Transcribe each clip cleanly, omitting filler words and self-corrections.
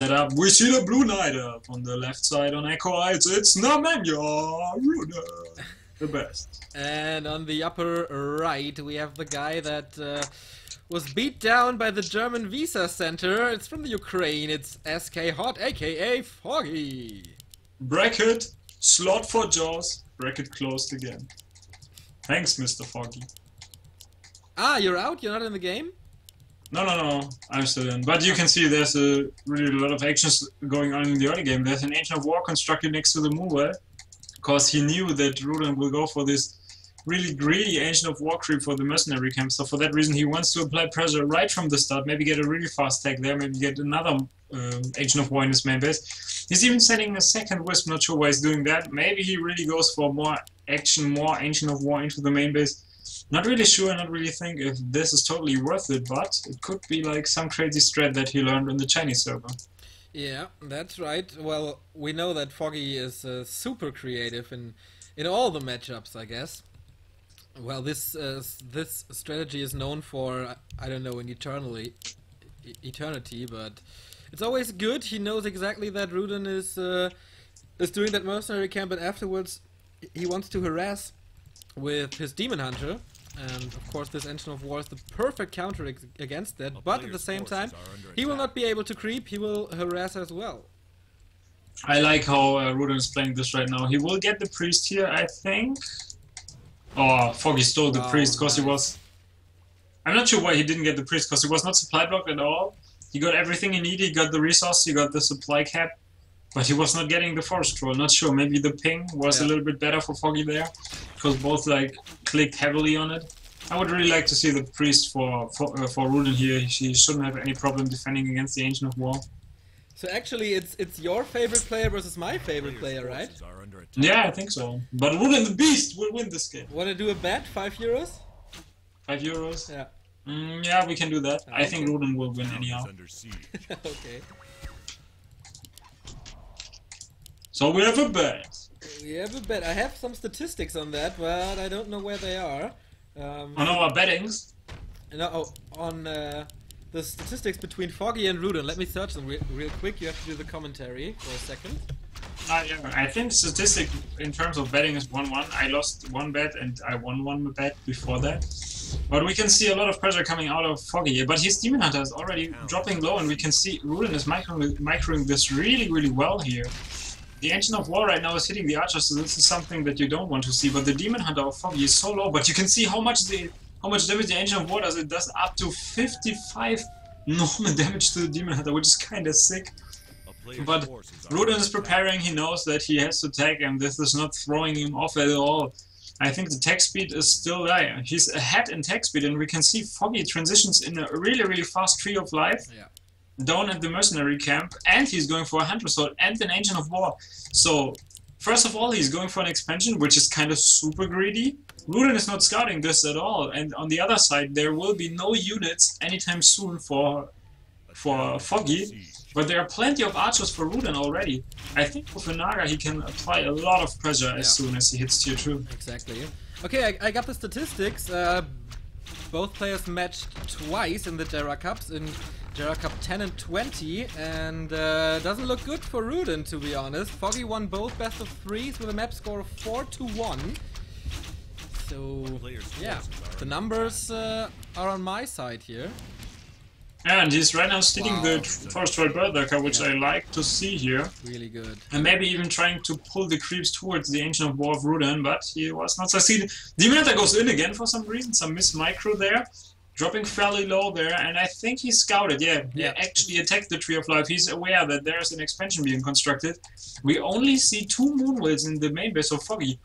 Set up. We see the Blue Knight up on the left side on Echo Heights. It's Namenya Rudan, the best. And on the upper right, we have the guy that was beat down by the German Visa Center. It's from the Ukraine. It's SK Hot, aka Foggy. Bracket, slot for Jaws. Bracket closed again. Thanks, Mr. Foggy. Ah, you're out? You're not in the game? No, I'm still in. But you can see there's a really lot of actions going on in the early game. There's an Ancient of War constructed next to the Moonwell, because he knew that Rudan will go for this really greedy Ancient of War creep for the mercenary camp. So for that reason, he wants to apply pressure right from the start, maybe get a really fast tag there, maybe get another Ancient of War in his main base. He's even sending a second Wisp, not sure why he's doing that. Maybe he really goes for more action, more Ancient of War into the main base. Not really sure, not really think if this is totally worth it, but it could be like some crazy strat that he learned on the Chinese server. Yeah, that's right. Well, we know that Foggy is super creative in all the matchups, I guess. Well, this strategy is known for, I don't know, in eternity, but it's always good. He knows exactly that Rudan is doing that mercenary camp, and afterwards he wants to harass with his Demon Hunter. And of course this Ancient of War is the perfect counter against that, but at the same time he will not be able to creep, he will harass as well. I like how Rudan is playing this right now. He will get the priest here, I think. Oh, Foggy stole the priest because he was... I'm not sure why he didn't get the priest, because he was not supply blocked at all. He got everything he needed, he got the resource, he got the supply cap, but he was not getting the force troll. Not sure, maybe the ping was a little bit better for Foggy there, because both like clicked heavily on it. I would really like to see the priest for Rudan here. He shouldn't have any problem defending against the Ancient of War. So actually it's your favorite player versus my favorite player, right? Yeah, I think so. But Rudan the Beast will win this game. Wanna do a bet? 5 euros? 5 euros? Yeah. Yeah, we can do that. Okay. I think Rudan will win anyhow. Okay. So we have a bet. We have a bet. I have some statistics on that, but I don't know where they are. On our bettings? No, on the statistics between Foggy and Rudan. Let me search them real quick. You have to do the commentary for a second. Yeah, I think statistic in terms of betting is 1-1. I lost one bet and I won one bet before that. But we can see a lot of pressure coming out of Foggy. But his Demon Hunter is already dropping low, and we can see Rudan is microing this really well here. The Ancient of War right now is hitting the archers, so this is something that you don't want to see. But the Demon Hunter of Foggy is so low, but you can see how much damage the Ancient of War does. It does up to 55 normal damage to the Demon Hunter, which is kinda sick. But Rudan is preparing, he knows that he has to tag, and this is not throwing him off at all. I think the tag speed is still there. He's ahead in tag speed, and we can see Foggy transitions in a really fast Tree of Life. Yeah. Down at the mercenary camp, and he's going for a Hunter Sword and an Ancient of War. So, first of all, he's going for an expansion, which is kind of super greedy. Rudan is not scouting this at all, and on the other side, there will be no units anytime soon for Foggy, but there are plenty of archers for Rudan already. I think with a Naga he can apply a lot of pressure as soon as he hits tier 2. Exactly. Okay, I got the statistics. Both players matched twice in the GERA Cups, in GERA Cup 10 and 20, and doesn't look good for Rudan, to be honest. Foggy won both best of 3s with a map score of 4-1. So, yeah, the numbers are on my side here. And he's right now stealing the Forest Troll Berserker, which I like to see here. Really good. And maybe even trying to pull the creeps towards the Ancient of War of Rudan, but he was not succeeding. Demon Hunter goes in again for some reason, some miss micro there. Dropping fairly low there, and I think he scouted, he actually attacked the Tree of Life. He's aware that there's an expansion being constructed. We only see 2 Moonwells in the main base of Foggy,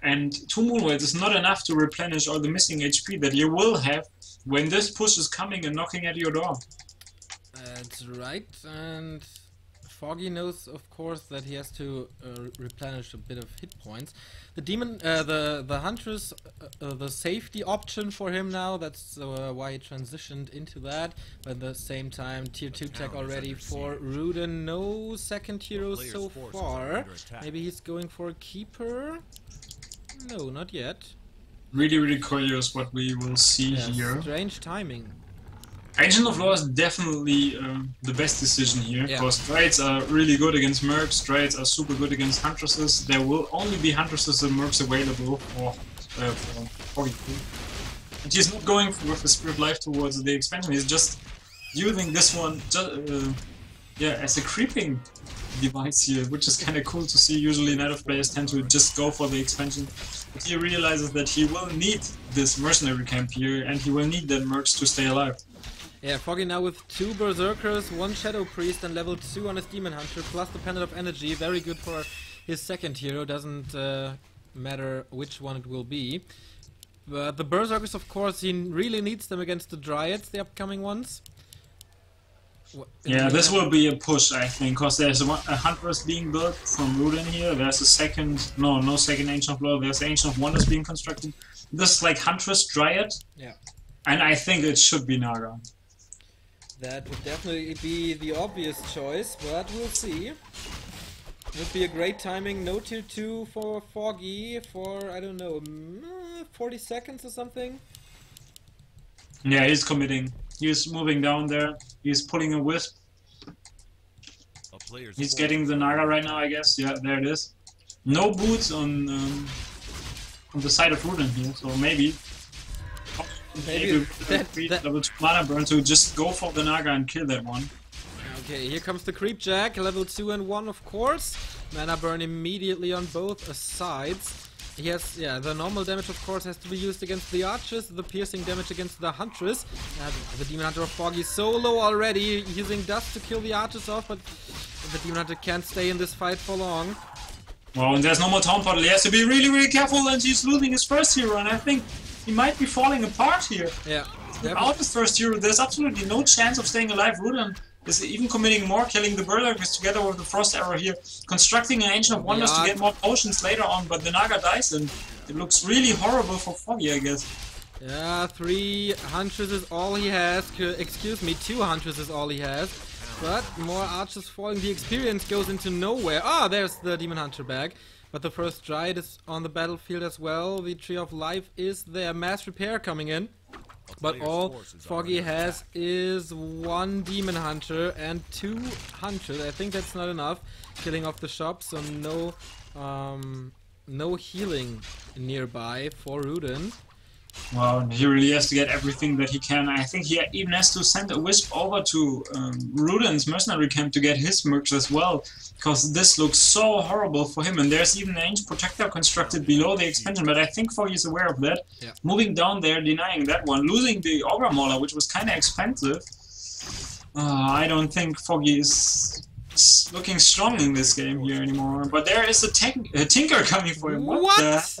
and 2 Moonwells is not enough to replenish all the missing HP that you will have when this push is coming and knocking at your door. That's right, and Foggy knows, of course, that he has to replenish a bit of hit points. The demon, the Huntress, the safety option for him now. That's why he transitioned into that. But at the same time, tier 2 tech already for Rudan. No second hero so far. Maybe he's going for a keeper. No, not yet. Really curious what we will see here. Strange timing. Ancient of Law is definitely the best decision here, Yeah. because Strides are really good against Mercs, Strides are super good against Huntresses. There will only be Huntresses and Mercs available for Foggy. And he's not going with the Spirit Life towards the expansion, he's just using this one as a creeping device here, which is kind of cool to see. Usually Night of players tend to just go for the expansion, but he realizes that he will need this mercenary camp here, and he will need the Mercs to stay alive. Yeah, Foggy now with 2 Berserkers, 1 Shadow Priest and level 2 on his Demon Hunter, plus the Pendant of Energy, very good for his second hero, doesn't matter which one it will be. But the Berserkers, of course, he really needs them against the Dryads, the upcoming ones. Yeah, this will be a push, I think, because there's a Huntress being built from Rudan here, there's a second, no second Ancient of Law, there's Ancient of Wonders being constructed. This is like Huntress Dryad, yeah, and I think it should be Naga. that would definitely be the obvious choice, but we'll see. Would be a great timing, no tier 2 for Foggy for, I don't know, 40 seconds or something? Yeah, he's committing. He's moving down there. He's pulling a wisp. He's getting the Naga right now, I guess. Yeah, there it is. No boots on the side of Rudan here, so maybe level 2 mana burn to just go for the Naga and kill that one. Okay, here comes the Creep Jack, level 2 and 1 of course. Mana burn immediately on both sides. He has, the normal damage of course has to be used against the archers, the piercing damage against the huntress. The Demon Hunter of Foggy so low already, using dust to kill the archers off, but the Demon Hunter can't stay in this fight for long. Well, and there's no more Town Portal, he has to be really careful, and he's losing his first hero, and I think he might be falling apart here. Yeah. Without his first hero, there's absolutely no chance of staying alive. Rudan is even committing more, killing the Berserkers together with the Frost Arrow here, constructing an Ancient of Wonders to get more potions later on, but the Naga dies, and it looks really horrible for Foggy, I guess. Yeah, 3 Huntress is all he has, excuse me, 2 Huntress is all he has, but more archers falling, the experience goes into nowhere. Ah, there's the Demon Hunter bag, but the first Dryad is on the battlefield as well, the Tree of Life is there, mass repair coming in. But all Foggy has is 1 Demon Hunter and 2 Hunters. I think that's not enough. Killing off the shop, so no healing nearby for Rudan. Well, he really has to get everything that he can. I think he even has to send a wisp over to Rudan's mercenary camp to get his mercs as well, because this looks so horrible for him. And there's even an Ancient Protector constructed below the expansion, but I think Foggy is aware of that. Yeah. Moving down there, denying that one, losing the Ogre Mauler, which was kind of expensive. I don't think Foggy is looking strong in this game here anymore. But there is a Tinker coming for him. What?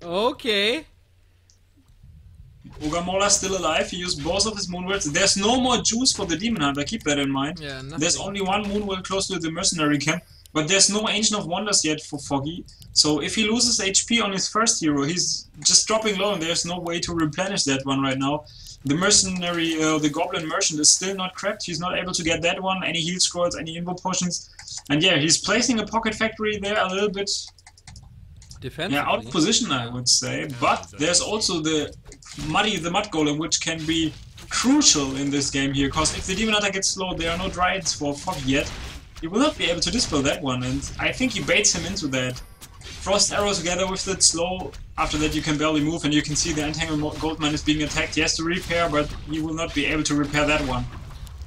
Okay. Ogre Mauler still alive, he used both of his Moonwells. There's no more juice for the Demon Hunter, keep that in mind. Yeah, there's only 1 Moonwell close to the mercenary camp, but there's no Ancient of Wonders yet for Foggy. So if he loses HP on his first hero, he's just dropping low and there's no way to replenish that one right now. The mercenary, the Goblin Merchant is still not cracked, he's not able to get that one, any heal scrolls, any invo potions. And yeah, he's placing a Pocket Factory there a little bit out of position, I would say. But there's also the Mud Golem, which can be crucial in this game here, because if the Demon Hunter gets slow, there are no Dryads for Foggy yet. He will not be able to dispel that one, and I think he baits him into that. Frost Arrow together with that slow, after that you can barely move, and you can see the Entangled Goldmine is being attacked. He has to repair, but he will not be able to repair that one.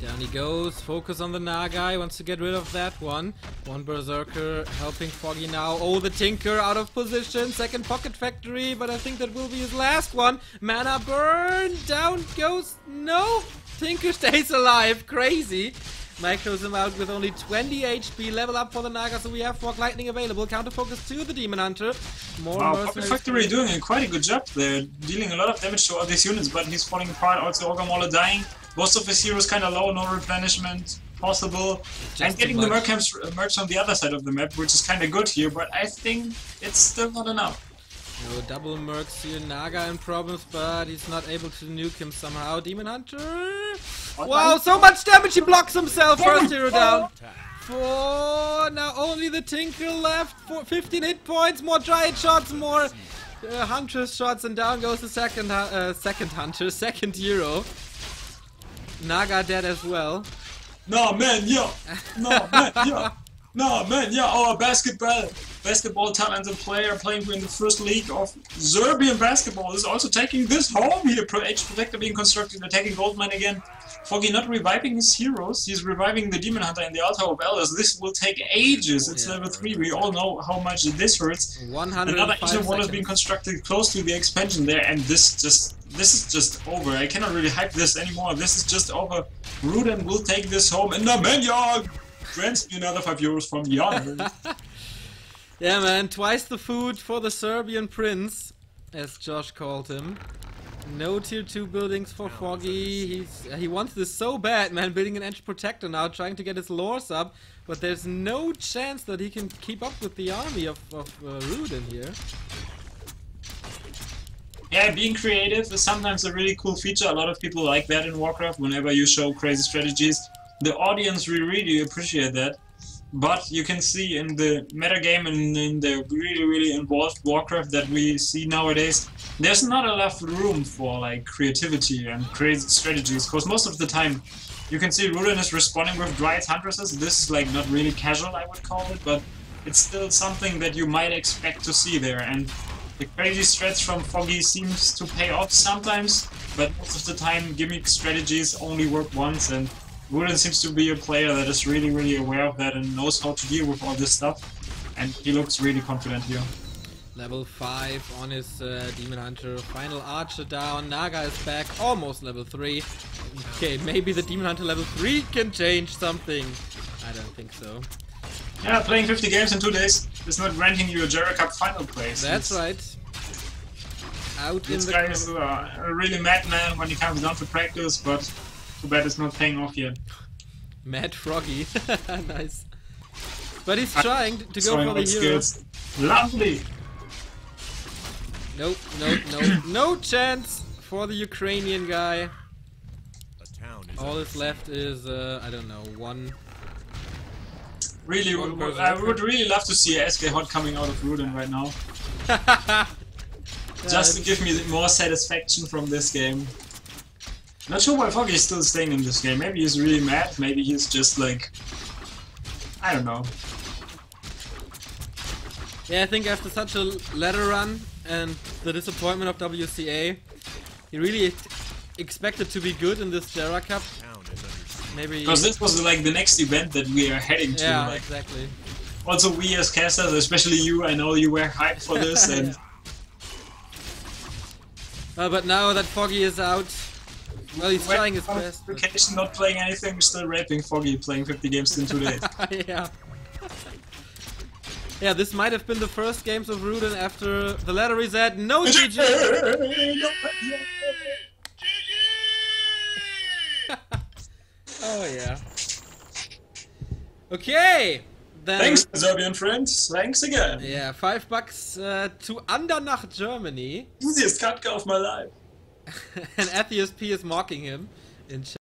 Down he goes, focus on the Naga, he wants to get rid of that one. 1 Berserker helping Foggy now. Oh, the Tinker out of position, second Pocket Factory, but I think that will be his last one. Mana burn, down goes, no! Tinker stays alive, crazy. Micros him out with only 20 HP, level up for the Naga, so we have Fog Lightning available. Counter focus to the Demon Hunter. More Pocket Factory doing quite a good job there, dealing a lot of damage to all these units, but he's falling apart. Also Ogre Mauler dying. Most of his heroes kind of low, no replenishment possible. And getting the mercs on the other side of the map, which is kind of good here, but I think it's still not enough. No, double mercs here, Naga in problems, but he's not able to nuke him somehow. Demon Hunter! Wow, so much damage, he blocks himself! First hero down! 4, now only the Tinker left, 15 hit points, more Dryad shots, more Huntress shots, and down goes the second Hunter, second hero. Naga dead as well. No man, yeah. No man, yeah. No man, yeah. Our basketball talented player playing in the first league of Serbian basketball is also taking this home here. Edge Protector being constructed, attacking Goldmine again. Foggy not reviving his heroes, he's reviving the Demon Hunter in the Altar of Elders. This will take ages, it's level 3, we all know how much this hurts. Another Ancient Wall is being constructed close to the expansion there, and this is just over. I cannot really hype this anymore, this is just over. Rudan will take this home, and Namenya grants me another 5 euros from Jan. Yeah man, twice the food for the Serbian prince, as Josh called him. No tier 2 buildings for Foggy. He wants this so bad, man, building an Edge Protector now, trying to get his lores up, but there's no chance that he can keep up with the army of Rudan here. Yeah, being creative is sometimes a really cool feature. A lot of people like that in Warcraft, whenever you show crazy strategies. The audience really appreciate that. But you can see in the metagame and in the really involved Warcraft that we see nowadays, there's not enough room for like creativity and crazy strategies, because most of the time you can see Rudan is responding with Dryads Huntresses. This is like not really casual, I would call it, but it's still something that you might expect to see there, and the crazy strats from Foggy seems to pay off sometimes, but most of the time gimmick strategies only work once, and Rudan seems to be a player that is really aware of that and knows how to deal with all this stuff, and he looks really confident here. Level 5 on his Demon Hunter, final Archer down, Naga is back, almost level 3. Okay, maybe the Demon Hunter level 3 can change something. I don't think so. Yeah, playing 50 games in 2 days is not granting you a GERA Cup final place. That's right. Out in this the guy is a really madman when he comes down to practice, but too bad it's not paying off yet. Mad Froggy. Nice. But he's trying to go for the hero. Skills. Lovely! Nope, no chance for the Ukrainian guy. All that's left is, I don't know, one. Really, I would really love to see SK Hot coming out of Rudan right now. Just to give me more satisfaction from this game. Not sure why Foggy is still staying in this game. Maybe he's really mad, maybe he's just like... I don't know. Yeah, I think after such a ladder run and the disappointment of WCA, he really expected to be good in this GERA Cup. Maybe... Because this was like the next event that we are heading to. Yeah, like. exactly. Also we as casters, especially you, I know you were hyped for this, and... Yeah. But now that Foggy is out, well, he's trying his best. Vacation, not playing anything, still raping Foggy, playing 50 games in 2 days. Yeah. Yeah, this might have been the first games of Rudan after the ladder reset. No GG! Oh yeah. Okay! Then, thanks, Serbian friends. Thanks again. Yeah, $5 to Andernach, Germany. Easiest cut of my life. And Atheist P is mocking him in chat.